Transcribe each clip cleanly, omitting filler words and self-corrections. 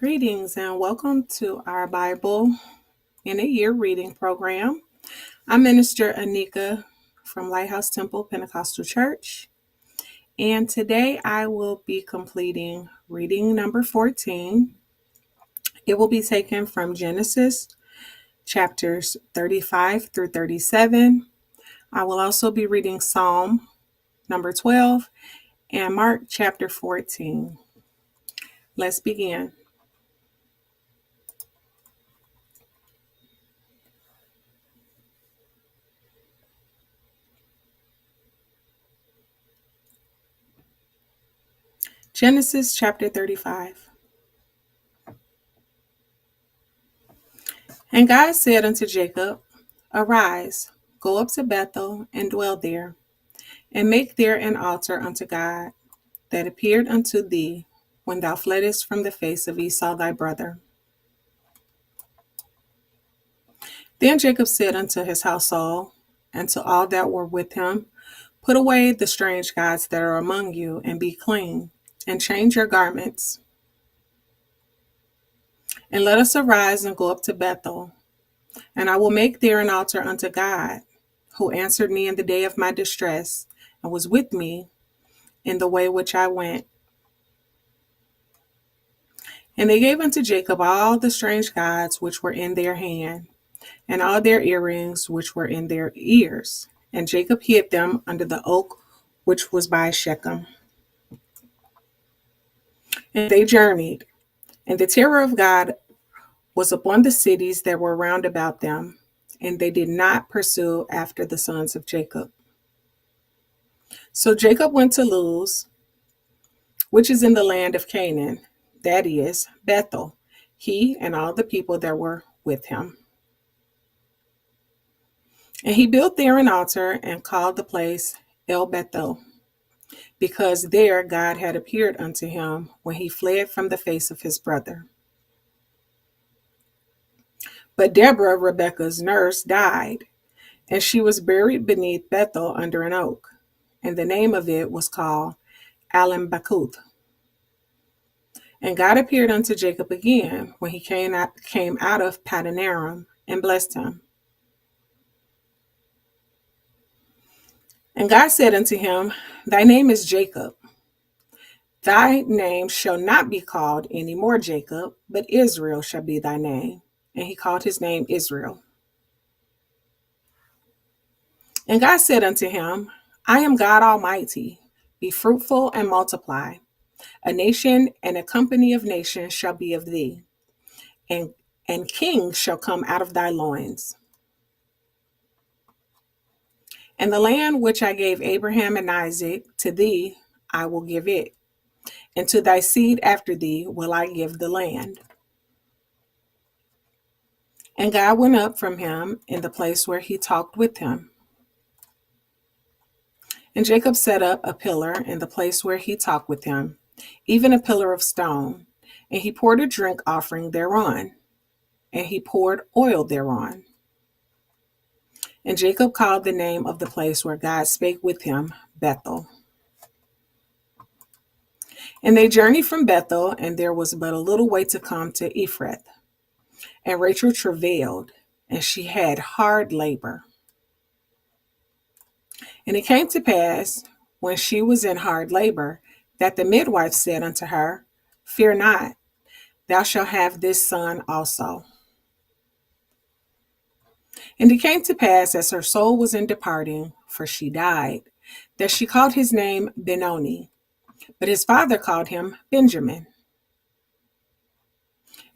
Greetings and welcome to our Bible in a Year reading program. I'm Minister Anika from Lighthouse Temple Pentecostal Church, and today I will be completing reading number 14. It will be taken from Genesis chapters 35 through 37. I will also be reading Psalm number 12 and Mark chapter 14. Let's begin. Genesis chapter 35. And God said unto Jacob, Arise, go up to Bethel, and dwell there, and make there an altar unto God, that appeared unto thee when thou fleddest from the face of Esau thy brother. Then Jacob said unto his household, and to all that were with him, Put away the strange gods that are among you, and be clean, and change your garments. And let us arise and go up to Bethel, and I will make there an altar unto God, who answered me in the day of my distress, and was with me in the way which I went. And they gave unto Jacob all the strange gods which were in their hand, and all their earrings which were in their ears. And Jacob hid them under the oak which was by Shechem. And they journeyed, and the terror of God was upon the cities that were round about them, and they did not pursue after the sons of Jacob. So Jacob went to Luz, which is in the land of Canaan, that is, Bethel, he and all the people that were with him. And he built there an altar and called the place El Bethel, because there God had appeared unto him when he fled from the face of his brother. But Deborah, Rebekah's nurse, died, and she was buried beneath Bethel under an oak, and the name of it was called Alim-Bakuth. And God appeared unto Jacob again when he came out of Paddan Aram and blessed him. And God said unto him, Thy name is Jacob. Thy name shall not be called any more Jacob, but Israel shall be thy name. And he called his name Israel. And God said unto him, I am God Almighty. Be fruitful and multiply. A nation and a company of nations shall be of thee, and kings shall come out of thy loins. And the land which I gave Abraham and Isaac, to thee I will give it, and to thy seed after thee will I give the land. And God went up from him in the place where he talked with him. And Jacob set up a pillar in the place where he talked with him, even a pillar of stone, and he poured a drink offering thereon, and he poured oil thereon. And Jacob called the name of the place where God spake with him Bethel. And they journeyed from Bethel, and there was but a little way to come to Ephrath. And Rachel travailed, and she had hard labor. And it came to pass, when she was in hard labor, that the midwife said unto her, Fear not, thou shalt have this son also. And it came to pass, as her soul was in departing, for she died, that she called his name Benoni, but his father called him Benjamin.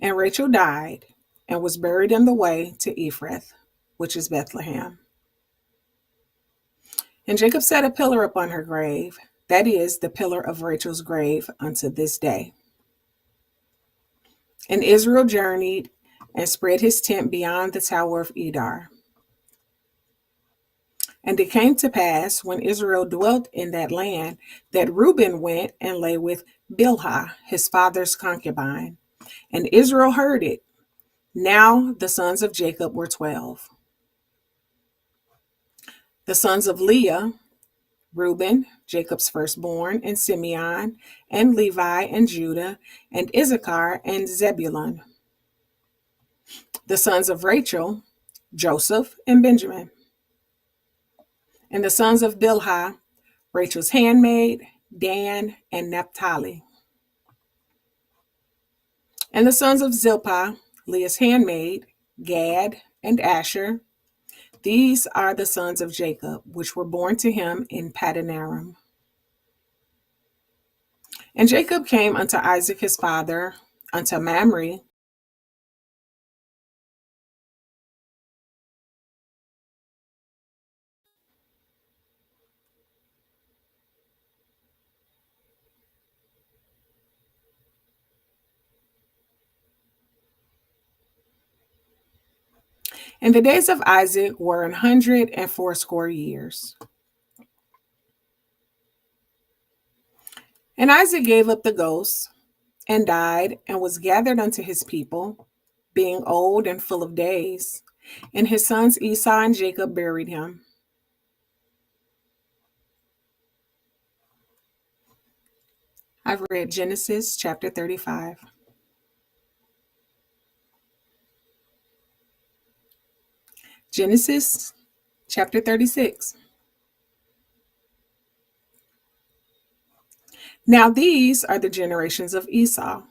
And Rachel died, and was buried in the way to Ephrath, which is Bethlehem. And Jacob set a pillar upon her grave, that is, the pillar of Rachel's grave, unto this day. And Israel journeyed and spread his tent beyond the tower of Edar. And it came to pass, when Israel dwelt in that land, that Reuben went and lay with Bilhah, his father's concubine. And Israel heard it. Now the sons of Jacob were 12. The sons of Leah, Reuben, Jacob's firstborn, and Simeon, and Levi, and Judah, and Issachar, and Zebulun. The sons of Rachel, Joseph, and Benjamin. And the sons of Bilhah, Rachel's handmaid, Dan, and Naphtali. And the sons of Zilpah, Leah's handmaid, Gad, and Asher. These are the sons of Jacob, which were born to him in Paddan Aram. And Jacob came unto Isaac his father, unto Mamre. And the days of Isaac were 180 years. And Isaac gave up the ghost, and died, and was gathered unto his people, being old and full of days. And his sons Esau and Jacob buried him. I've read Genesis chapter 35. Genesis chapter 36. Now these are the generations of Esau,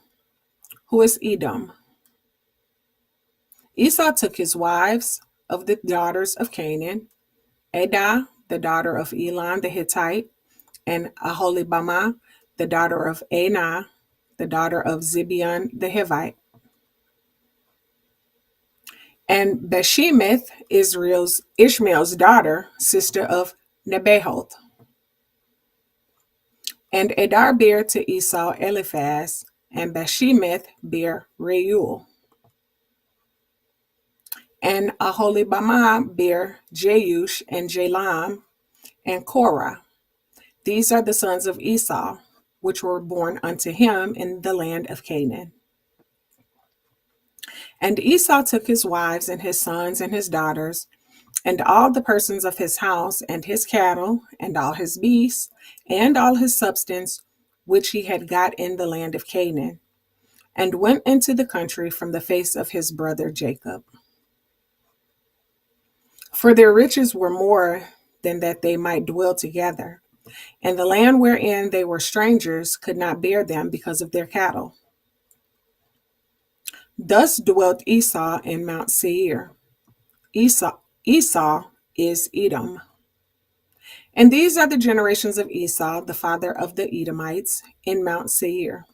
who is Edom. Esau took his wives of the daughters of Canaan, Adah, the daughter of Elon the Hittite, and Aholibamah, the daughter of Anah, the daughter of Zibeon the Hivite. And Beshemeth, Ishmael's daughter, sister of Nebaioth. And Adar bare to Esau Eliphaz, and Beshemeth bare Reuel. And Aholibamah bare Jeush and Jalam and Korah. These are the sons of Esau, which were born unto him in the land of Canaan. And Esau took his wives and his sons and his daughters, and all the persons of his house, and his cattle, and all his beasts, and all his substance, which he had got in the land of Canaan, and went into the country from the face of his brother Jacob. For their riches were more than that they might dwell together, and the land wherein they were strangers could not bear them because of their cattle. Thus dwelt Esau in Mount Seir. Esau is Edom. And these are the generations of Esau, the father of the Edomites, in Mount Seir.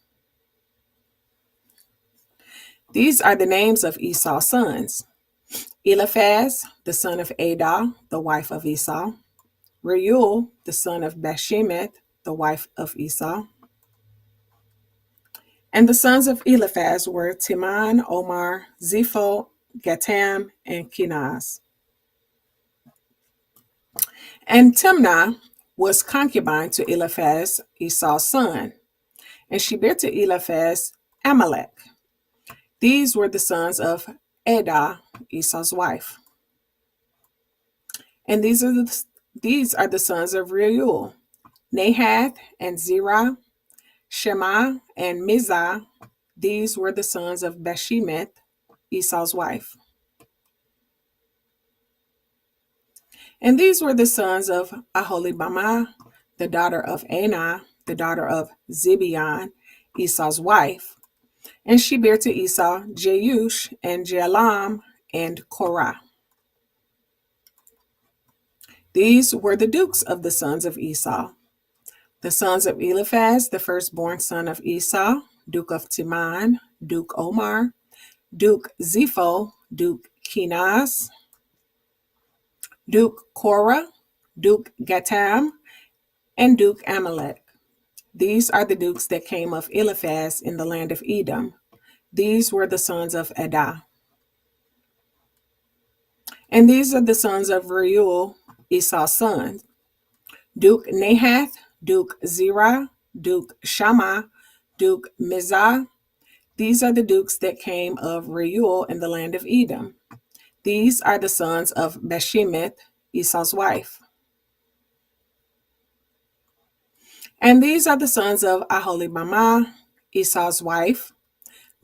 These are the names of Esau's sons: Eliphaz, the son of Adah, the wife of Esau; Reuel, the son of Bashemeth, the wife of Esau. And the sons of Eliphaz were Teman, Omar, Zepho, Gatam, and Kenaz. And Timnah was concubine to Eliphaz, Esau's son, and she bare to Eliphaz Amalek. These were the sons of Adah, Esau's wife. And these are the sons of Reuel, Nahath and Zerah, Shema and Mizah. These were the sons of Bashemeth, Esau's wife. And these were the sons of Aholibamah, the daughter of Anah, the daughter of Zibeon, Esau's wife. And she bare to Esau Jeush and Jalam and Korah. These were the dukes of the sons of Esau. The sons of Eliphaz, the firstborn son of Esau, Duke of Teman, Duke Omar, Duke Zepho, Duke Kenaz, Duke Korah, Duke Gatam, and Duke Amalek. These are the dukes that came of Eliphaz in the land of Edom. These were the sons of Adah. And these are the sons of Reuel, Esau's son: Duke Nahath, Duke Zerah, Duke Shammah, Duke Mizah. These are the dukes that came of Reuel in the land of Edom. These are the sons of Bashemeth, Esau's wife. And these are the sons of Aholibamah, Esau's wife,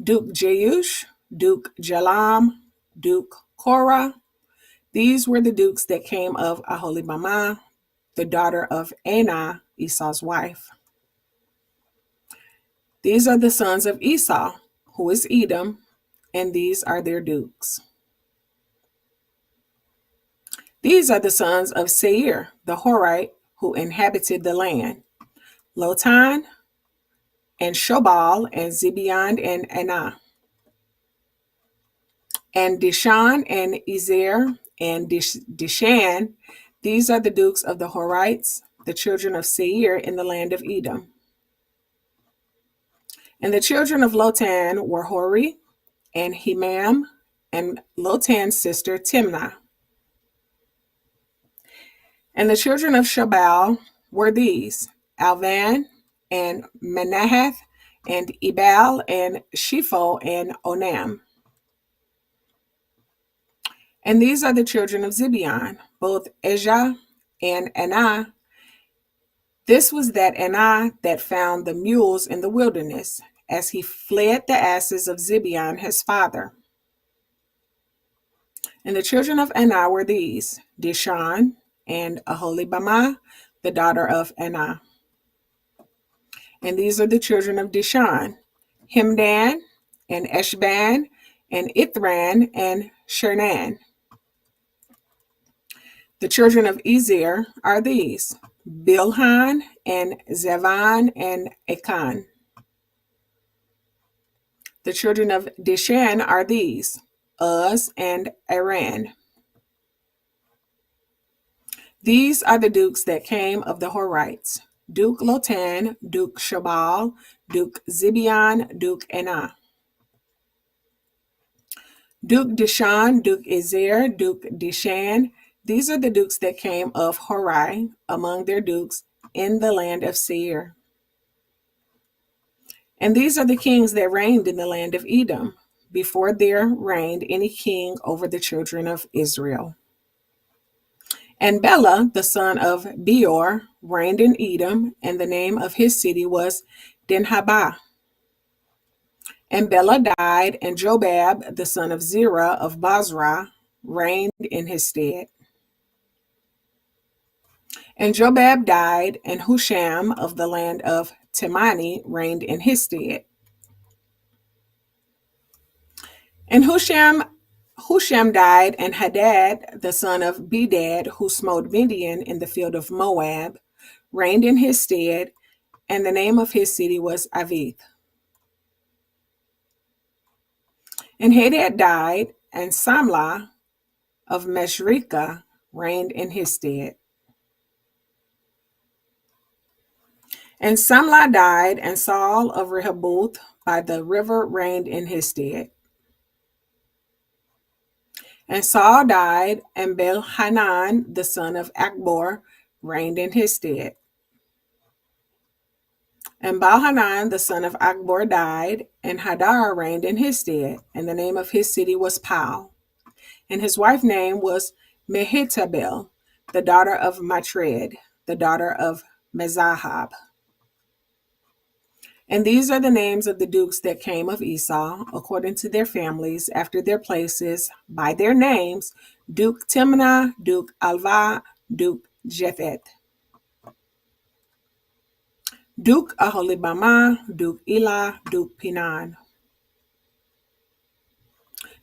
Duke Jeush, Duke Jalam, Duke Korah. These were the dukes that came of Aholibamah, the daughter of Anah, Esau's wife. These are the sons of Esau, who is Edom, and these are their dukes. These are the sons of Seir, the Horite, who inhabited the land: Lotan, and Shobal, and Zibeon, and Anah, and Dishan, and Ezer, and Dishan. These are the dukes of the Horites, the children of Seir in the land of Edom. And the children of Lotan were Hori, and Hemam, and Lotan's sister Timnah. And the children of Shobal were these: Alvan, and Manahath, and Ebal, and Shepho, and Onam. And these are the children of Zibeon, both Ejah and Anah. This was that Anah that found the mules in the wilderness, as he fled the asses of Zibeon his father. And the children of Anah were these: Dishan, and Aholibamah, the daughter of Anah. And these are the children of Dishan: Hemdan, and Eshban, and Ithran, and Shernan. The children of Ezer are these: Bilhan, and Zevan, and Akan. The children of Dishan are these: Uz, and Aran. These are the dukes that came of the Horites: Duke Lotan, Duke Shobal, Duke Zibeon, Duke Anah. Duke Dishan, Duke Ezer, Duke Dishan. These are the dukes that came of Hori among their dukes in the land of Seir. And these are the kings that reigned in the land of Edom, before there reigned any king over the children of Israel. And Bela, the son of Beor, reigned in Edom, and the name of his city was Dinhabah. And Bela died, and Jobab, the son of Zerah of Basra, reigned in his stead. And Jobab died, and Husham of the land of Temani reigned in his stead. And Husham died, and Hadad, the son of Bedad, who smote Midian in the field of Moab, reigned in his stead, and the name of his city was Avith. And Hadad died, and Samlah of Meshrekah reigned in his stead. And Samlah died, and Saul of Rehoboth by the river reigned in his stead. And Saul died, and Baal-Hanan, the son of Achbor, reigned in his stead. And Baal-Hanan, the son of Achbor, died, and Hadar reigned in his stead, and the name of his city was Pau. And his wife's name was Mehetabel, the daughter of Matred, the daughter of Mezahab. And these are the names of the dukes that came of Esau, according to their families, after their places, by their names: Duke Timnah, Duke Alva, Duke Jethet, Duke Aholibamah, Duke Elah, Duke Pinan,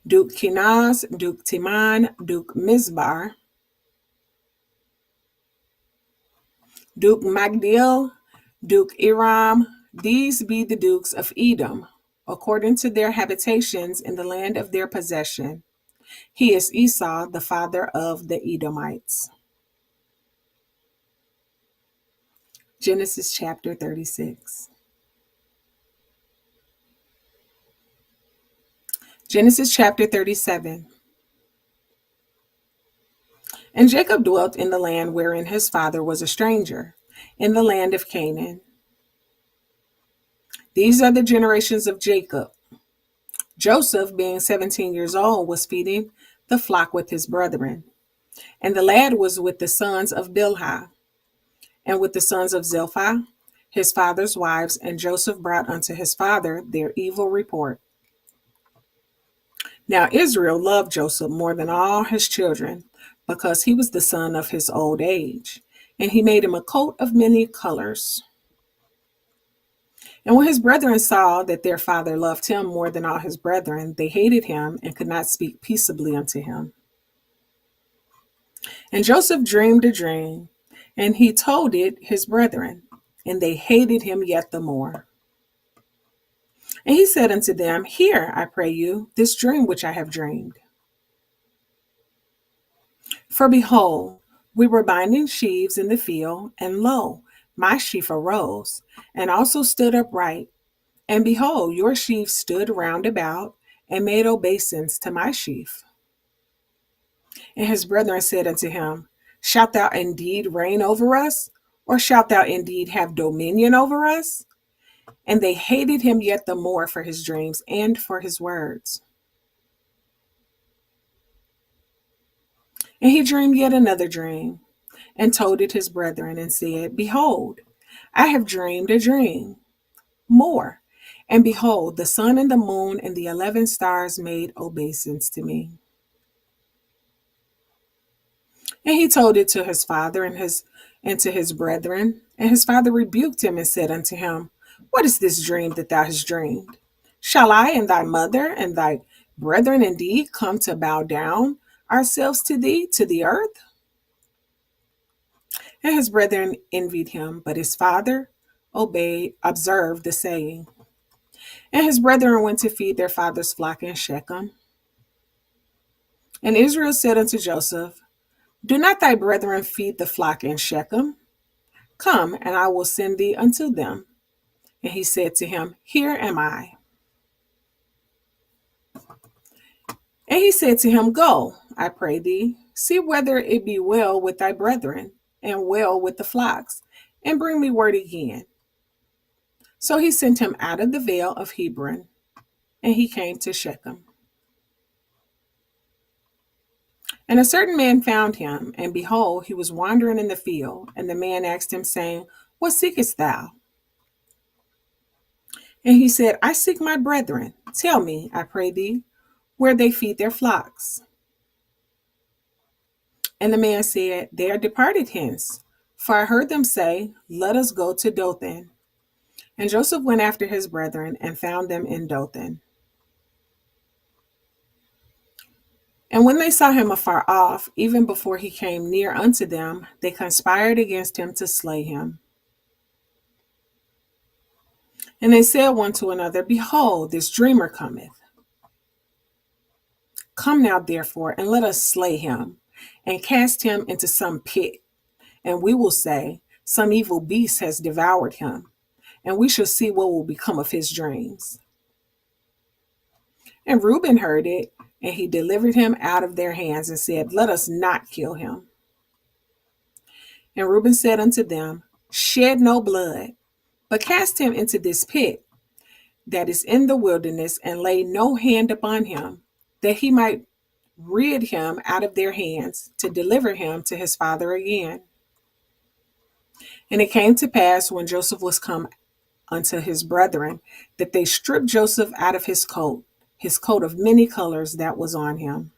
Duke Kenaz, Duke Timan, Duke Mizbar, Duke Magdiel, Duke Iram. These be the dukes of Edom, according to their habitations in the land of their possession. He is Esau, the father of the Edomites. Genesis chapter 36. Genesis chapter 37. And Jacob dwelt in the land wherein his father was a stranger, in the land of Canaan. These are the generations of Jacob. Joseph, being 17 years old, was feeding the flock with his brethren. And the lad was with the sons of Bilhah, and with the sons of Zilpah, his father's wives, and Joseph brought unto his father their evil report. Now Israel loved Joseph more than all his children, because he was the son of his old age, and he made him a coat of many colors. And when his brethren saw that their father loved him more than all his brethren, they hated him and could not speak peaceably unto him. And Joseph dreamed a dream, and he told it his brethren, and they hated him yet the more. And he said unto them, Hear, I pray you, this dream which I have dreamed. For behold, we were binding sheaves in the field, and lo, my sheaf arose, and also stood upright. And behold, your sheaf stood round about, and made obeisance to my sheaf. And his brethren said unto him, Shalt thou indeed reign over us? Or shalt thou indeed have dominion over us? And they hated him yet the more for his dreams and for his words. And he dreamed yet another dream, and told it his brethren, and said, Behold, I have dreamed a dream more. And behold, the sun and the moon and the 11 stars made obeisance to me. And he told it to his father and to his brethren. And his father rebuked him and said unto him, What is this dream that thou hast dreamed? Shall I and thy mother and thy brethren indeed come to bow down ourselves to thee, to the earth? And his brethren envied him, but his father observed the saying. And his brethren went to feed their father's flock in Shechem. And Israel said unto Joseph, Do not thy brethren feed the flock in Shechem? Come, and I will send thee unto them. And he said to him, Here am I. And he said to him, Go, I pray thee, see whether it be well with thy brethren, and well with the flocks, and bring me word again. So he sent him out of the vale of Hebron, and he came to Shechem. And a certain man found him, and behold, he was wandering in the field. And the man asked him, saying, What seekest thou? And he said, I seek my brethren. Tell me, I pray thee, where they feed their flocks. And the man said, They are departed hence, for I heard them say, Let us go to Dothan. And Joseph went after his brethren, and found them in Dothan. And when they saw him afar off, even before he came near unto them, they conspired against him to slay him. And they said one to another, Behold, this dreamer cometh. Come now, therefore, and let us slay him, and cast him into some pit. And we will say, Some evil beast has devoured him, and we shall see what will become of his dreams. And Reuben heard it, and he delivered him out of their hands, and said, Let us not kill him. And Reuben said unto them, Shed no blood, but cast him into this pit that is in the wilderness, and lay no hand upon him, that he might rid him out of their hands, to deliver him to his father again. And it came to pass, when Joseph was come unto his brethren, that they stripped Joseph out of his coat of many colors that was on him.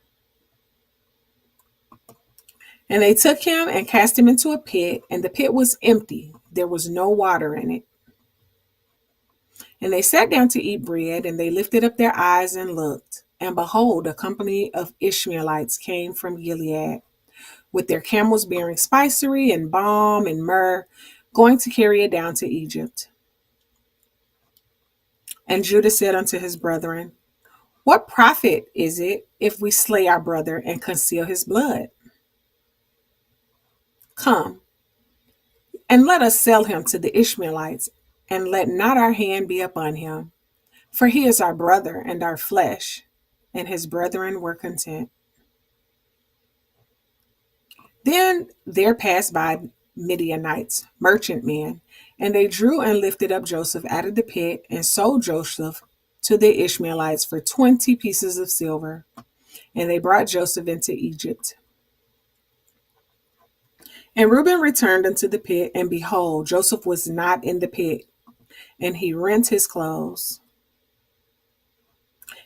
And they took him and cast him into a pit, and the pit was empty. There was no water in it. And they sat down to eat bread, and they lifted up their eyes and looked. And behold, a company of Ishmaelites came from Gilead, with their camels bearing spicery and balm and myrrh, going to carry it down to Egypt. And Judah said unto his brethren, What profit is it if we slay our brother and conceal his blood? Come, and let us sell him to the Ishmaelites, and let not our hand be upon him. For he is our brother and our flesh. And his brethren were content. Then there passed by Midianites, merchantmen, and they drew and lifted up Joseph out of the pit, and sold Joseph to the Ishmaelites for 20 pieces of silver. And they brought Joseph into Egypt. And Reuben returned unto the pit, and behold, Joseph was not in the pit. And he rent his clothes.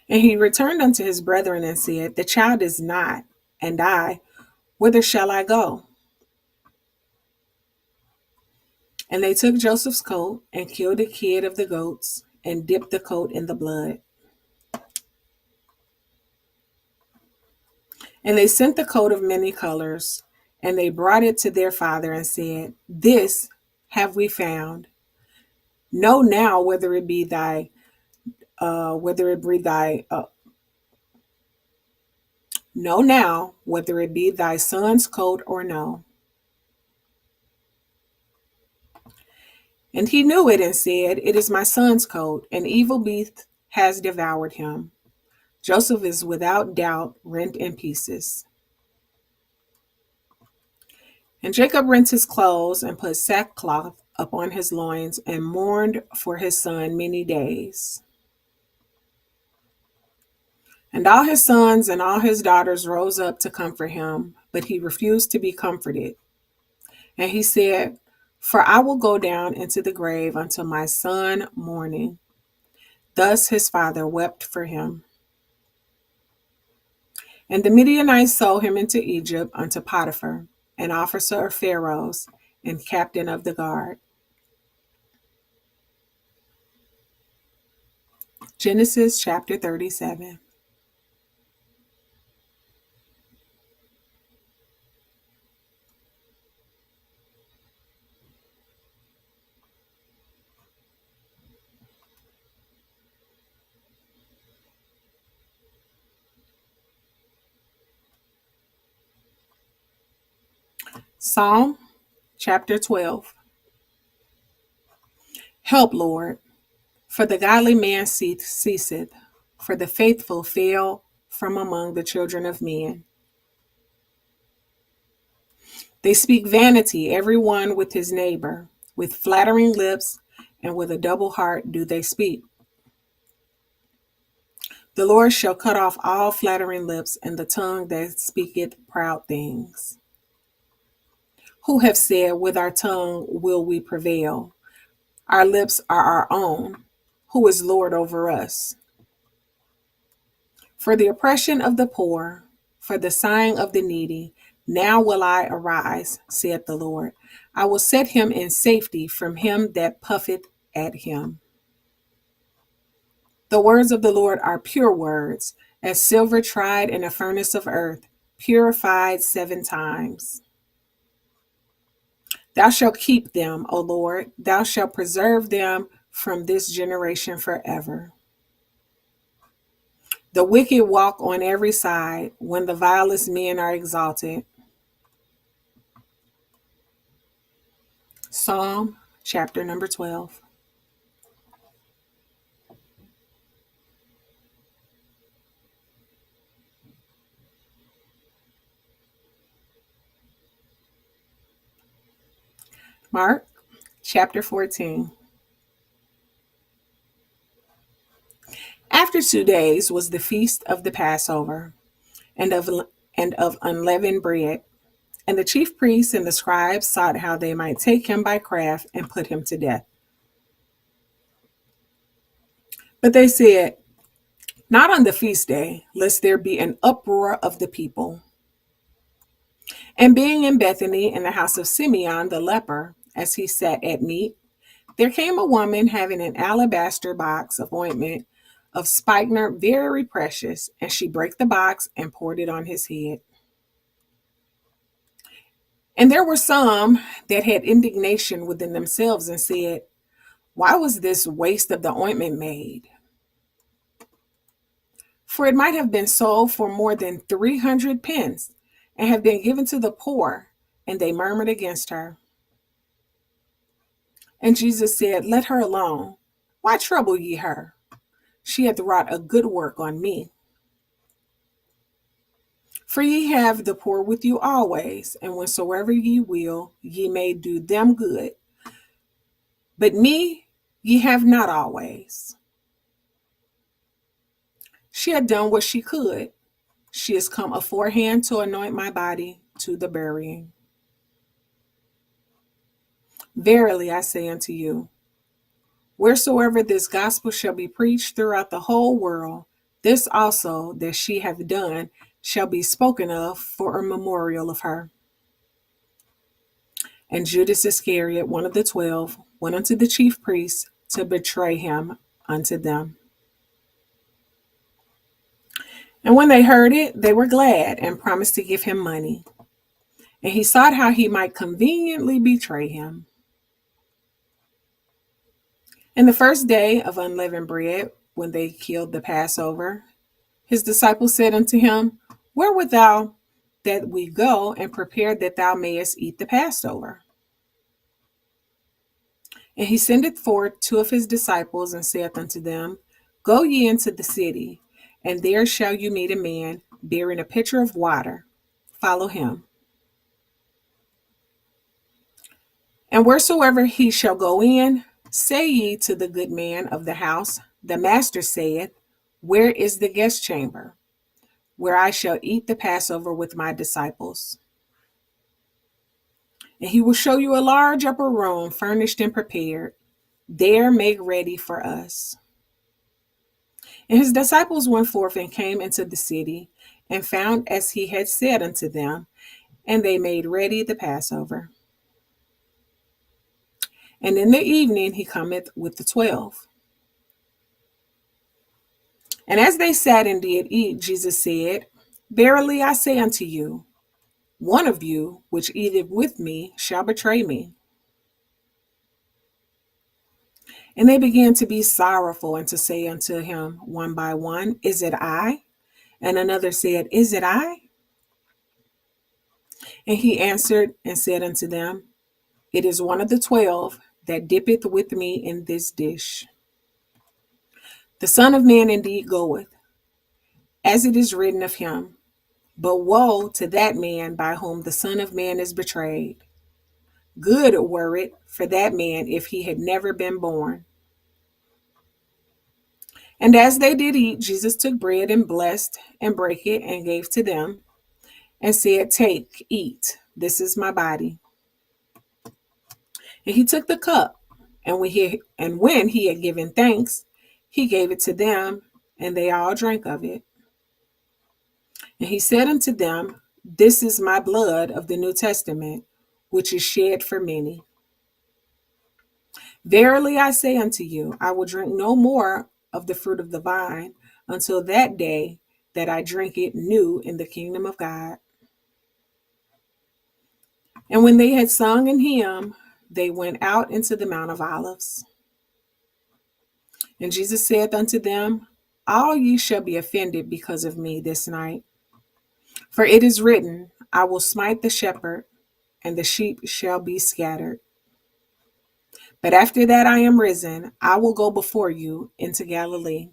And he returned unto his brethren and said, The child is not, and I, whither shall I go? And they took Joseph's coat, and killed a kid of the goats, and dipped the coat in the blood. And they sent the coat of many colors, and they brought it to their father, and said, This have we found. Know now whether it be thy, whether it be thy, know now whether it be thy son's coat or no. And he knew it, and said, It is my son's coat. An evil beast has devoured him. Joseph is without doubt rent in pieces. And Jacob rent his clothes, and put sackcloth upon his loins, and mourned for his son many days. And all his sons and all his daughters rose up to comfort him, but he refused to be comforted. And he said, For I will go down into the grave until my son mourning. Thus his father wept for him. And the Midianites sold him into Egypt unto Potiphar, an officer of Pharaoh's, and captain of the guard. Genesis chapter 37. Psalm chapter 12. Help, Lord, for the godly man ceaseth, for the faithful fail from among the children of men. They speak vanity, every one with his neighbor. With flattering lips and with a double heart do they speak. The Lord shall cut off all flattering lips, and the tongue that speaketh proud things. Who have said, With our tongue will we prevail? Our lips are our own. Who is Lord over us? For the oppression of the poor, for the sighing of the needy, now will I arise, saith the Lord. I will set him in safety from him that puffeth at him. The words of the Lord are pure words, as silver tried in a furnace of earth, purified 7 times. Thou shalt keep them, O Lord. Thou shalt preserve them from this generation forever. The wicked walk on every side when the vilest men are exalted. Psalm chapter number 12. Mark chapter 14. After 2 days was the feast of the Passover, and of unleavened bread. And the chief priests and the scribes sought how they might take him by craft and put him to death. But they said, Not on the feast day, lest there be an uproar of the people. And being in Bethany in the house of Simeon the leper, as he sat at meat, there came a woman having an alabaster box of ointment of spikenard very precious, and she brake the box and poured it on his head. And there were some that had indignation within themselves and said, Why was this waste of the ointment made? For it might have been sold for more than 300 pence and have been given to the poor. And they murmured against her. And Jesus said, Let her alone. Why trouble ye her? She hath wrought a good work on me. For ye have the poor with you always, and whensoever ye will, ye may do them good. But me ye have not always. She had done what she could. She is come aforehand to anoint my body to the burying. Verily I say unto you, wheresoever this gospel shall be preached throughout the whole world, this also that she hath done shall be spoken of for a memorial of her. And Judas Iscariot, one of the 12, went unto the chief priests to betray him unto them. And when they heard it, they were glad and promised to give him money. And he sought how he might conveniently betray him. And the first day of unleavened bread, when they killed the Passover, his disciples said unto him, where wilt thou that we go and prepare that thou mayest eat the Passover? And he sendeth forth 2 of his disciples, and saith unto them, go ye into the city, and there shall you meet a man bearing a pitcher of water. Follow him. And wheresoever he shall go in, say ye to the good man of the house, the master saith, where is the guest chamber, where I shall eat the Passover with my disciples? And he will show you a large upper room, furnished and prepared. There make ready for us. And his disciples went forth and came into the city, and found as he had said unto them, and they made ready the Passover. And in the evening he cometh with the 12. And as they sat and did eat, Jesus said, verily I say unto you, one of you which eateth with me shall betray me. And they began to be sorrowful, and to say unto him one by one, is it I? And another said, is it I? And he answered and said unto them, it is one of the 12 that dippeth with me in this dish. The Son of Man indeed goeth, as it is written of him. But woe to that man by whom the Son of Man is betrayed. Good were it for that man if he had never been born. And as they did eat, Jesus took bread and blessed and brake it and gave to them, and said, take, eat, this is my body. And he took the cup, and when he had given thanks, he gave it to them, and they all drank of it. And he said unto them, this is my blood of the New Testament, which is shed for many. Verily I say unto you, I will drink no more of the fruit of the vine until that day that I drink it new in the kingdom of God. And when they had sung an hymn, they went out into the Mount of Olives. And Jesus saith unto them, all ye shall be offended because of me this night. For it is written, I will smite the shepherd, and the sheep shall be scattered. But after that I am risen, I will go before you into Galilee.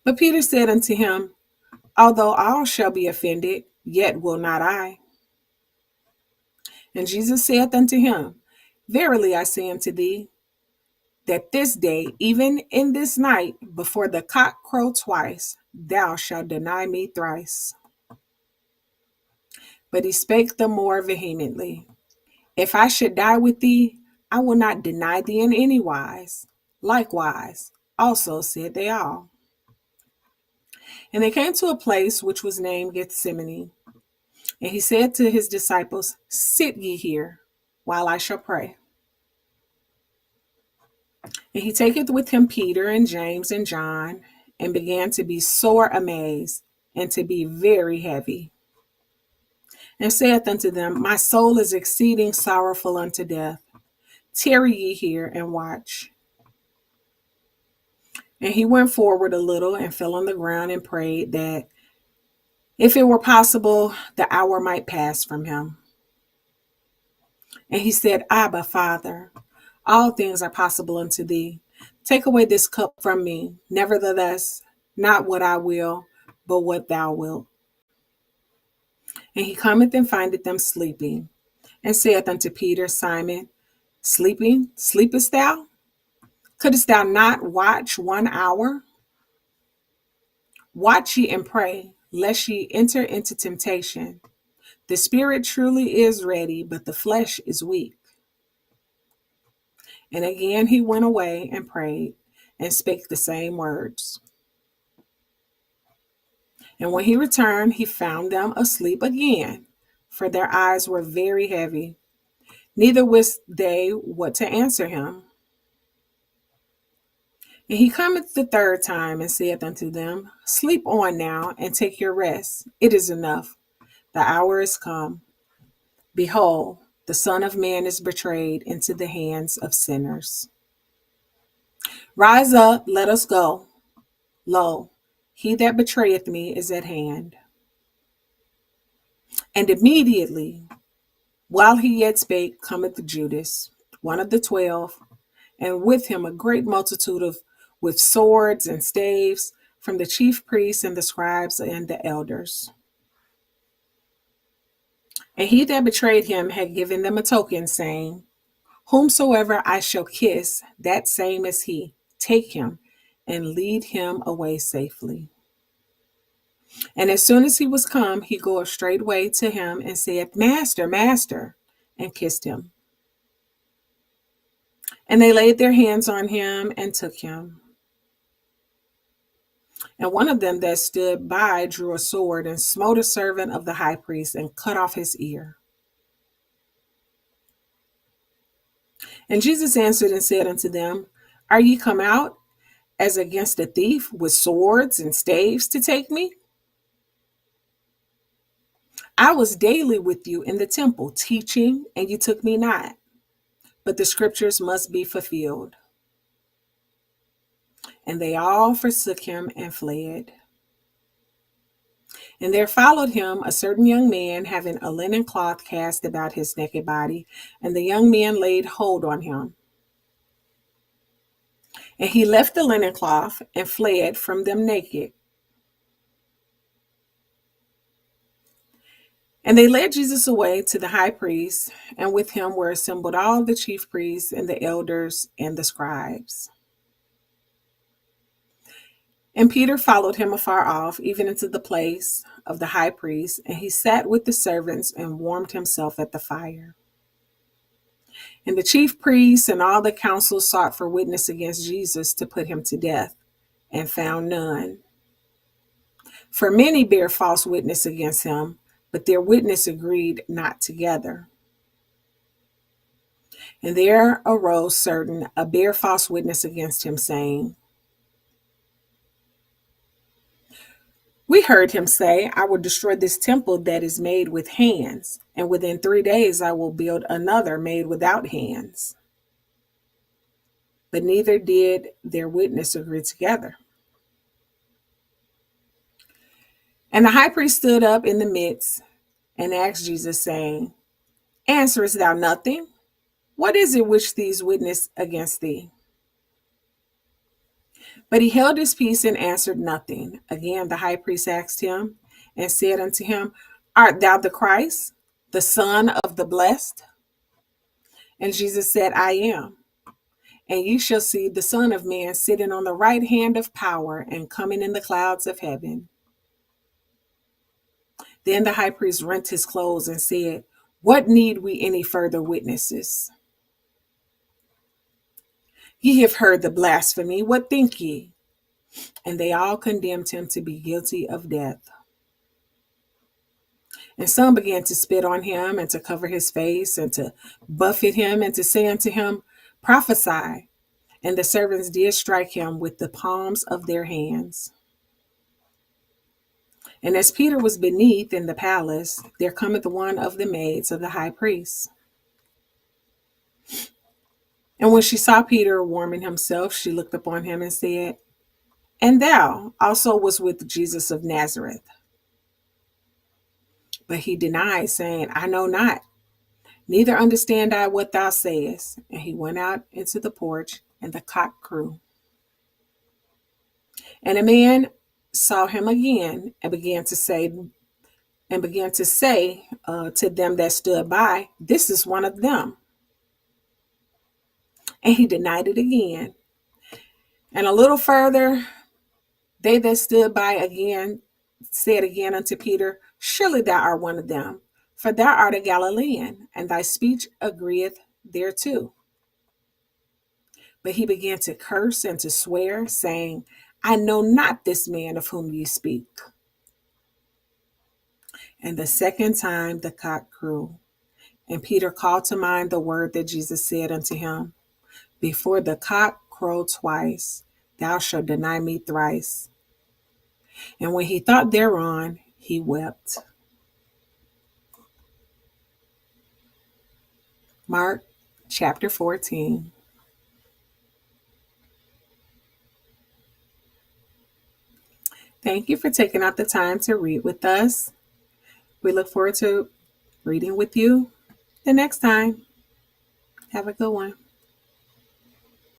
But Peter said unto him, although all shall be offended, yet will not I. And Jesus saith unto him, verily I say unto thee, that this day, even in this night, before the cock crow twice, thou shalt deny me thrice. But he spake the more vehemently, if I should die with thee, I will not deny thee in any wise. Likewise, also said they all. And they came to a place which was named Gethsemane. And he said to his disciples, sit ye here, while I shall pray. And he taketh with him Peter and James and John, and began to be sore amazed, and to be very heavy. And saith unto them, my soul is exceeding sorrowful unto death. Tarry ye here and watch. And he went forward a little and fell on the ground and prayed that, if it were possible, the hour might pass from him. And he said, Abba, Father, all things are possible unto thee. Take away this cup from me. Nevertheless, not what I will, but what thou wilt. And he cometh and findeth them sleeping, and saith unto Peter, Simon, sleepest thou? Couldst thou not watch 1 hour? Watch ye and pray, lest ye enter into temptation. The spirit truly is ready, but the flesh is weak. And again he went away and prayed and spake the same words. And when he returned, he found them asleep again, for their eyes were very heavy. Neither wist they what to answer him. And he cometh the third time and saith unto them, Sleep on now and take your rest. It is enough. The hour is come. Behold, the Son of Man is betrayed into the hands of sinners. Rise up, let us go. Lo, he that betrayeth me is at hand. And immediately, while he yet spake, cometh Judas, one of the 12, and with him a great multitude with swords and staves from the chief priests and the scribes and the elders. And he that betrayed him had given them a token, saying, Whomsoever I shall kiss, that same is he. Take him and lead him away safely. And as soon as he was come, he goeth straightway to him and said, Master, Master, and kissed him. And they laid their hands on him and took him. And one of them that stood by drew a sword and smote a servant of the high priest and cut off his ear. And Jesus answered and said unto them, Are ye come out as against a thief with swords and staves to take me? I was daily with you in the temple teaching, and you took me not. But the scriptures must be fulfilled. And they all forsook him and fled. And there followed him a certain young man, having a linen cloth cast about his naked body, and the young man laid hold on him. And he left the linen cloth and fled from them naked. And they led Jesus away to the high priest, and with him were assembled all the chief priests and the elders and the scribes. And Peter followed him afar off, even into the place of the high priest, and he sat with the servants and warmed himself at the fire. And the chief priests and all the council sought for witness against Jesus to put him to death, and found none. For many bare false witness against him, but their witness agreed not together. And there arose certain a bare false witness against him, saying, We heard him say, I will destroy this temple that is made with hands, and within 3 days I will build another made without hands. But neither did their witness agree together. And the high priest stood up in the midst and asked Jesus, saying, Answerest thou nothing? What is it which these witness against thee? But he held his peace and answered nothing. Again the high priest asked him and said unto him, Art thou the Christ, the Son of the Blessed? And Jesus said, I am. And ye shall see the Son of Man sitting on the right hand of power and coming in the clouds of heaven. Then the high priest rent his clothes and said, What need we any further witnesses? Ye have heard the blasphemy. What think ye? And they all condemned him to be guilty of death. And some began to spit on him and to cover his face and to buffet him and to say unto him, Prophesy. And the servants did strike him with the palms of their hands. And as Peter was beneath in the palace, there cometh one of the maids of the high priest. And when she saw Peter warming himself, she looked upon him and said, And thou also was with Jesus of Nazareth. But he denied, saying, I know not, neither understand I what thou sayest. And he went out into the porch, and the cock crew. And a man saw him again and began to say to them that stood by, This is one of them. And he denied it again. And a little further, they that stood by again said again unto Peter, Surely thou art one of them, for thou art a Galilean, and thy speech agreeth thereto. But he began to curse and to swear, saying, I know not this man of whom ye speak. And the second time the cock crew. And Peter called to mind the word that Jesus said unto him, Before the cock crow twice, thou shalt deny me thrice. And when he thought thereon, he wept. Mark chapter 14. Thank you for taking out the time to read with us. We look forward to reading with you the next time. Have a good one.